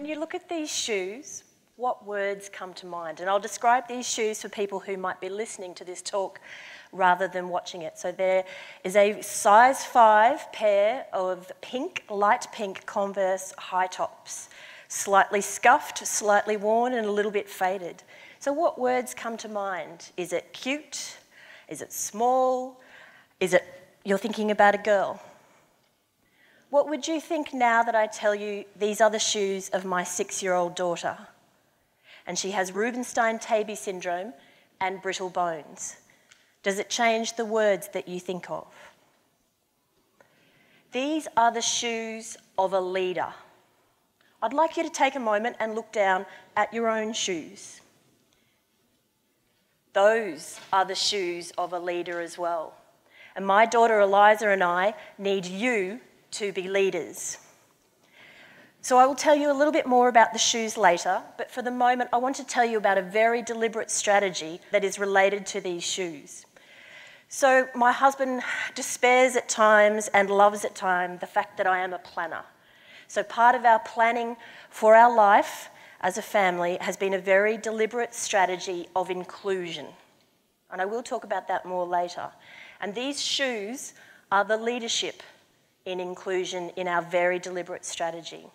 When you look at these shoes, what words come to mind? And I'll describe these shoes for people who might be listening to this talk rather than watching it. So there is a size 5 pair of pink, light pink Converse high tops, slightly scuffed, slightly worn, and a little bit faded. So what words come to mind? Is it cute? Is it small? Is it you're thinking about a girl? What would you think now that I tell you these are the shoes of my 6-year-old daughter? And she has Rubinstein-Taybi syndrome and brittle bones. Does it change the words that you think of? These are the shoes of a leader. I'd like you to take a moment and look down at your own shoes. Those are the shoes of a leader as well. And my daughter Eliza and I need you to be leaders. So I will tell you a little bit more about the shoes later, but for the moment I want to tell you about a very deliberate strategy that is related to these shoes. So my husband despairs at times and loves at times the fact that I am a planner. So part of our planning for our life as a family has been a very deliberate strategy of inclusion. And I will talk about that more later. And these shoes are the leadership in inclusion in our very deliberate strategy.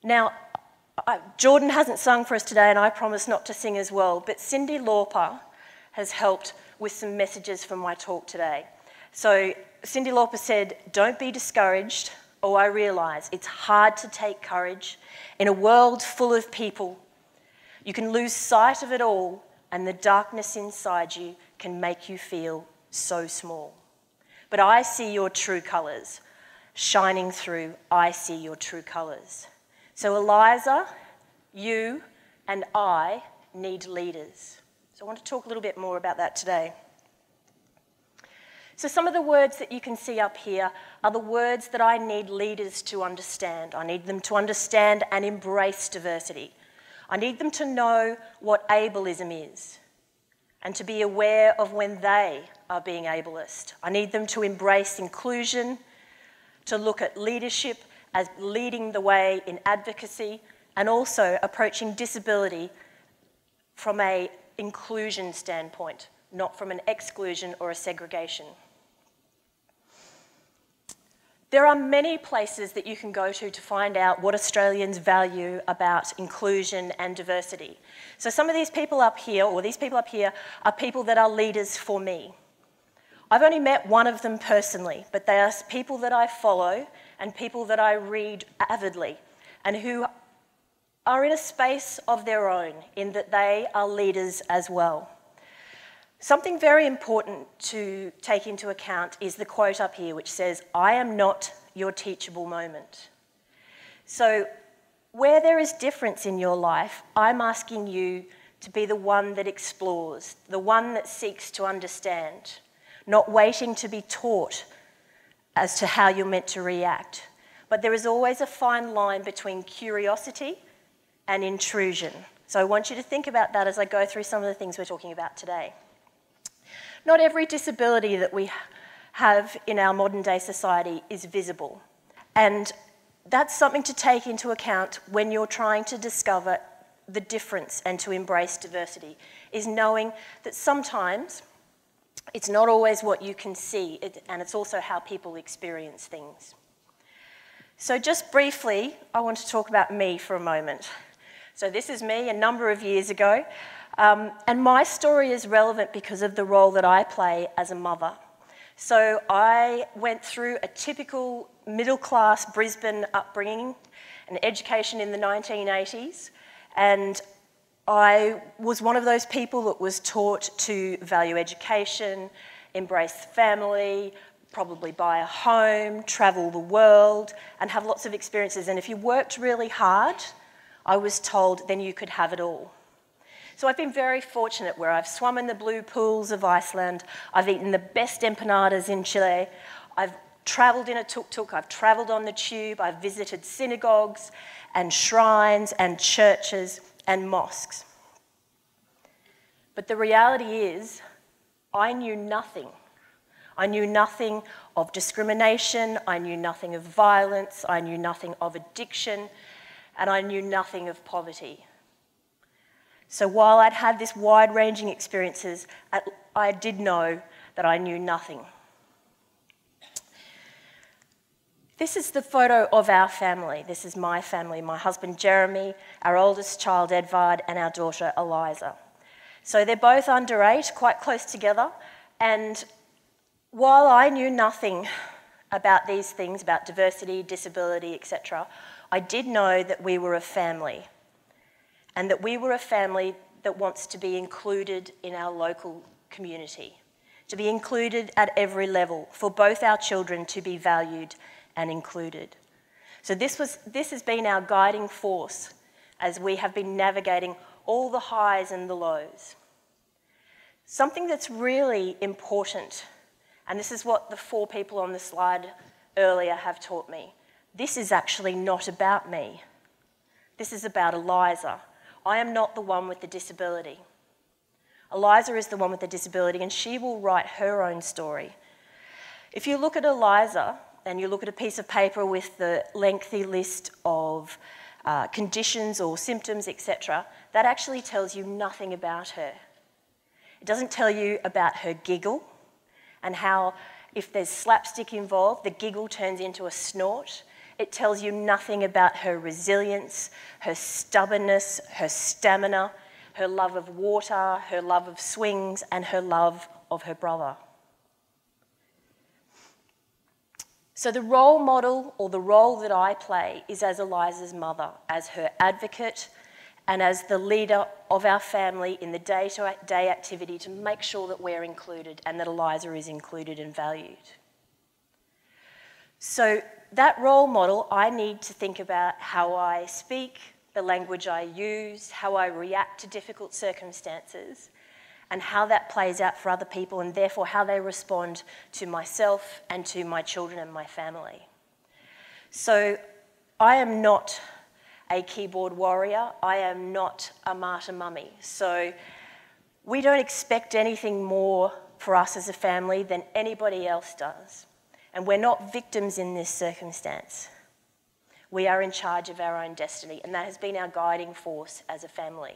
Now, Jordan hasn't sung for us today, and I promise not to sing as well, but Cyndi Lauper has helped with some messages from my talk today. So Cyndi Lauper said, "Don't be discouraged. Oh, I realise it's hard to take courage. In a world full of people, you can lose sight of it all, and the darkness inside you can make you feel so small. But I see your true colours. Shining through, I see your true colours." So Eliza, you and I need leaders. So I want to talk a little bit more about that today. So some of the words that you can see up here are the words that I need leaders to understand. I need them to understand and embrace diversity. I need them to know what ableism is and to be aware of when they are being ableist. I need them to embrace inclusion, to look at leadership as leading the way in advocacy, and also approaching disability from an inclusion standpoint, not from an exclusion or a segregation. There are many places that you can go to find out what Australians value about inclusion and diversity. So some of these people up here, or these people up here, are people that are leaders for me. I've only met one of them personally, but they are people that I follow and people that I read avidly, and who are in a space of their own in that they are leaders as well. Something very important to take into account is the quote up here which says, "I am not your teachable moment." So where there is difference in your life, I'm asking you to be the one that explores, the one that seeks to understand, not waiting to be taught as to how you're meant to react. But there is always a fine line between curiosity and intrusion. So I want you to think about that as I go through some of the things we're talking about today. Not every disability that we have in our modern day society is visible. And that's something to take into account when you're trying to discover the difference and to embrace diversity, is knowing that sometimes it's not always what you can see, and it's also how people experience things. So just briefly, I want to talk about me for a moment. So this is me a number of years ago. And my story is relevant because of the role that I play as a mother. So I went through a typical middle-class Brisbane upbringing, an education in the 1980s, and I was one of those people that was taught to value education, embrace family, probably buy a home, travel the world, and have lots of experiences. And if you worked really hard, I was told then you could have it all. So I've been very fortunate where I've swum in the blue pools of Iceland, I've eaten the best empanadas in Chile, I've travelled in a tuk-tuk, I've travelled on the tube, I've visited synagogues and shrines and churches and mosques. But the reality is, I knew nothing. I knew nothing of discrimination, I knew nothing of violence, I knew nothing of addiction, and I knew nothing of poverty. So while I'd had this wide-ranging experiences, I did know that I knew nothing. This is the photo of our family. This is my family, my husband Jeremy, our oldest child Edvard, and our daughter Eliza. So they're both under 8, quite close together, and while I knew nothing about these things, about diversity, disability, etc., I did know that we were a family, and that we were a family that wants to be included in our local community, to be included at every level, for both our children to be valued and included. So this has been our guiding force as we have been navigating all the highs and the lows. Something that's really important, and this is what the 4 people on the slide earlier have taught me, this is actually not about me. This is about Eliza. I am not the one with the disability. Eliza is the one with the disability, and she will write her own story. If you look at Eliza, and you look at a piece of paper with the lengthy list of conditions or symptoms, etc., that actually tells you nothing about her. It doesn't tell you about her giggle and how, if there's slapstick involved, the giggle turns into a snort. It tells you nothing about her resilience, her stubbornness, her stamina, her love of water, her love of swings, and her love of her brother. So the role model, or the role that I play, is as Eliza's mother, as her advocate, and as the leader of our family in the day-to-day activity to make sure that we're included and that Eliza is included and valued. So that role model, I need to think about how I speak, the language I use, how I react to difficult circumstances, and how that plays out for other people, and therefore how they respond to myself and to my children and my family. So I am not a keyboard warrior. I am not a martyr mummy. So we don't expect anything more for us as a family than anybody else does. And we're not victims in this circumstance. We are in charge of our own destiny, and that has been our guiding force as a family.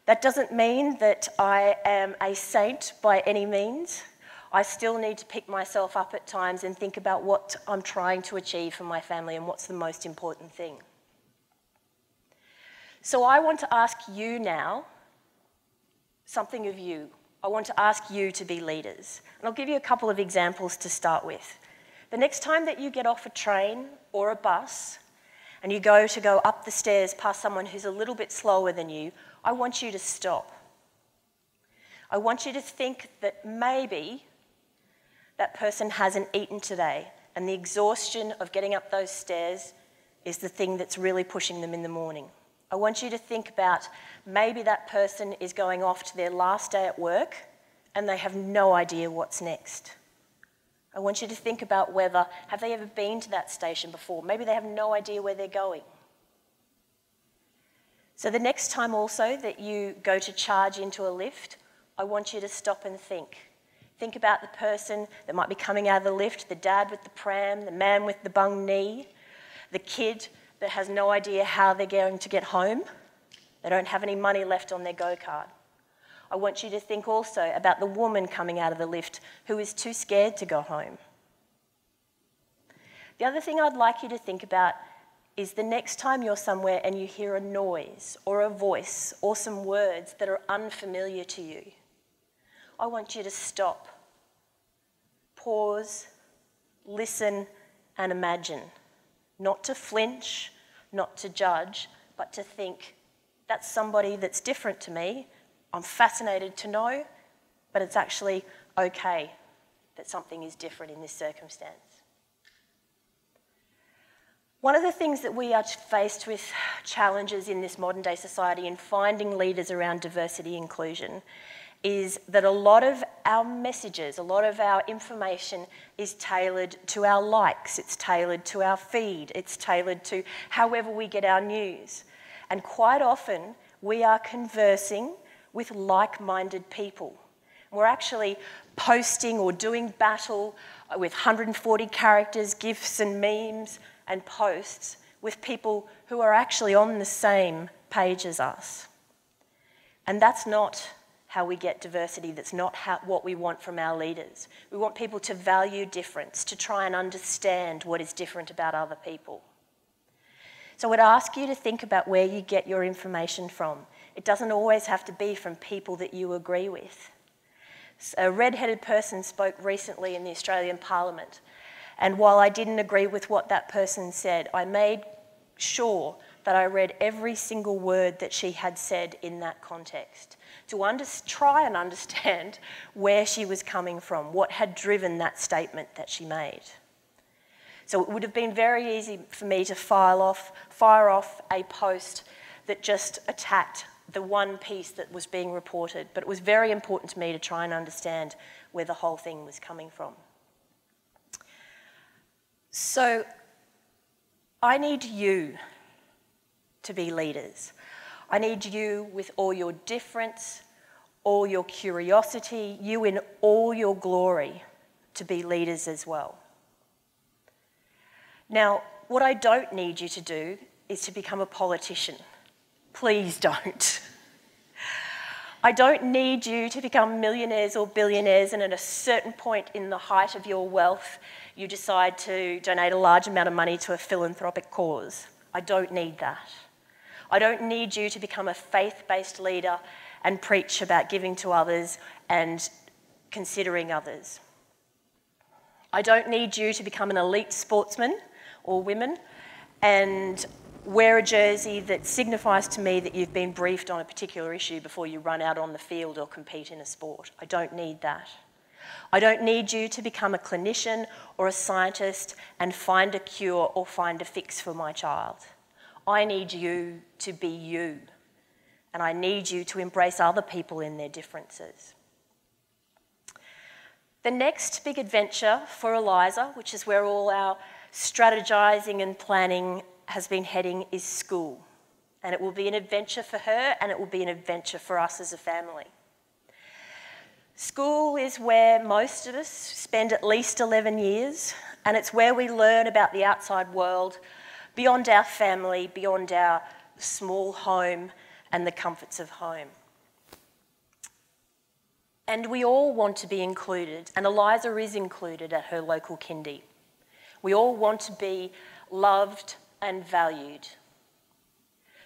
That doesn't mean that I am a saint by any means. I still need to pick myself up at times and think about what I'm trying to achieve for my family and what's the most important thing. So I want to ask you now something of you. I want to ask you to be leaders. And I'll give you a couple of examples to start with. The next time that you get off a train or a bus and you go up the stairs past someone who's a little bit slower than you, I want you to stop. I want you to think that maybe that person hasn't eaten today, and the exhaustion of getting up those stairs is the thing that's really pushing them in the morning. I want you to think about maybe that person is going off to their last day at work and they have no idea what's next. I want you to think about whether, have they ever been to that station before? Maybe they have no idea where they're going. So the next time also that you go to charge into a lift, I want you to stop and think. Think about the person that might be coming out of the lift, the dad with the pram, the man with the bung knee, the kid that has no idea how they're going to get home. They don't have any money left on their go-kart. I want you to think also about the woman coming out of the lift who is too scared to go home. The other thing I'd like you to think about is the next time you're somewhere and you hear a noise or a voice or some words that are unfamiliar to you, I want you to stop, pause, listen, and imagine. Not to flinch, not to judge, but to think, that's somebody that's different to me. I'm fascinated to know, but it's actually okay that something is different in this circumstance. One of the things that we are faced with challenges in this modern day society in finding leaders around diversity and inclusion is that a lot of our messages, a lot of our information is tailored to our likes, it's tailored to our feed, it's tailored to however we get our news. And quite often we are conversing with like-minded people. We're actually posting or doing battle with 140 characters, GIFs and memes and posts with people who are actually on the same page as us. And that's not how we get diversity. That's not what we want from our leaders. We want people to value difference, to try and understand what is different about other people. So I would ask you to think about where you get your information from. It doesn't always have to be from people that you agree with. A red-headed person spoke recently in the Australian Parliament, and while I didn't agree with what that person said, I made sure that I read every single word that she had said in that context to try and understand where she was coming from, what had driven that statement that she made. So it would have been very easy for me to fire off a post that just attacked the one piece that was being reported, but it was very important to me to try and understand where the whole thing was coming from. So I need you to be leaders. I need you with all your difference, all your curiosity, you in all your glory to be leaders as well. Now, what I don't need you to do is to become a politician. Please don't. I don't need you to become millionaires or billionaires and at a certain point in the height of your wealth, you decide to donate a large amount of money to a philanthropic cause. I don't need that. I don't need you to become a faith-based leader and preach about giving to others and considering others. I don't need you to become an elite sportsman or women and wear a jersey that signifies to me that you've been briefed on a particular issue before you run out on the field or compete in a sport. I don't need that. I don't need you to become a clinician or a scientist and find a cure or find a fix for my child. I need you to be you, and I need you to embrace other people in their differences. The next big adventure for Eliza, which is where all our strategizing and planning has been heading, is school. And it will be an adventure for her, and it will be an adventure for us as a family. School is where most of us spend at least 11 years, and it's where we learn about the outside world, beyond our family, beyond our small home and the comforts of home. And we all want to be included, and Eliza is included at her local kindy. We all want to be loved and valued.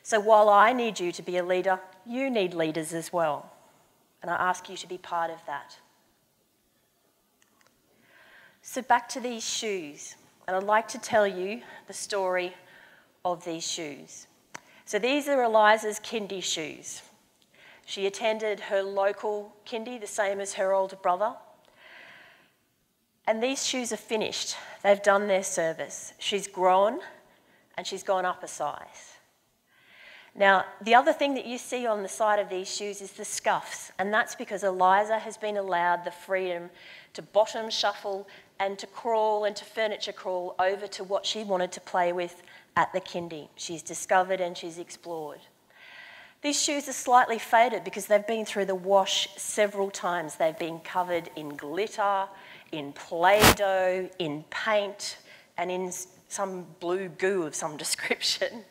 So while I need you to be a leader, you need leaders as well. And I ask you to be part of that. So back to these shoes. And I'd like to tell you the story of these shoes. So these are Eliza's kindy shoes. She attended her local kindy, the same as her older brother. And these shoes are finished. They've done their service. She's grown and she's gone up a size. Now, the other thing that you see on the side of these shoes is the scuffs, and that's because Eliza has been allowed the freedom to bottom shuffle and to crawl and to furniture crawl over to what she wanted to play with at the kindy. She's discovered and she's explored. These shoes are slightly faded because they've been through the wash several times. They've been covered in glitter, in Play-Doh, in paint, and in some blue goo of some description.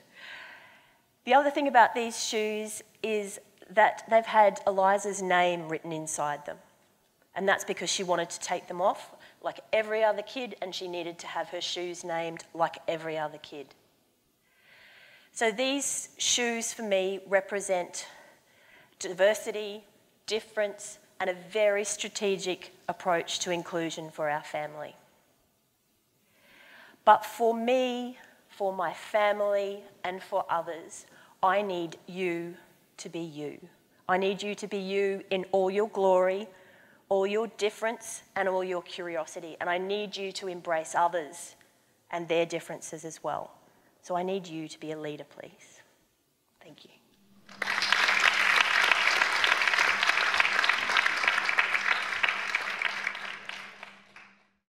The other thing about these shoes is that they've had Eliza's name written inside them. And that's because she wanted to take them off like every other kid, and she needed to have her shoes named like every other kid. So these shoes for me represent diversity, difference, and a very strategic approach to inclusion for our family. But for me, for my family, and for others, I need you to be you. I need you to be you in all your glory, all your difference, and all your curiosity. And I need you to embrace others and their differences as well. So I need you to be a leader, please. Thank you.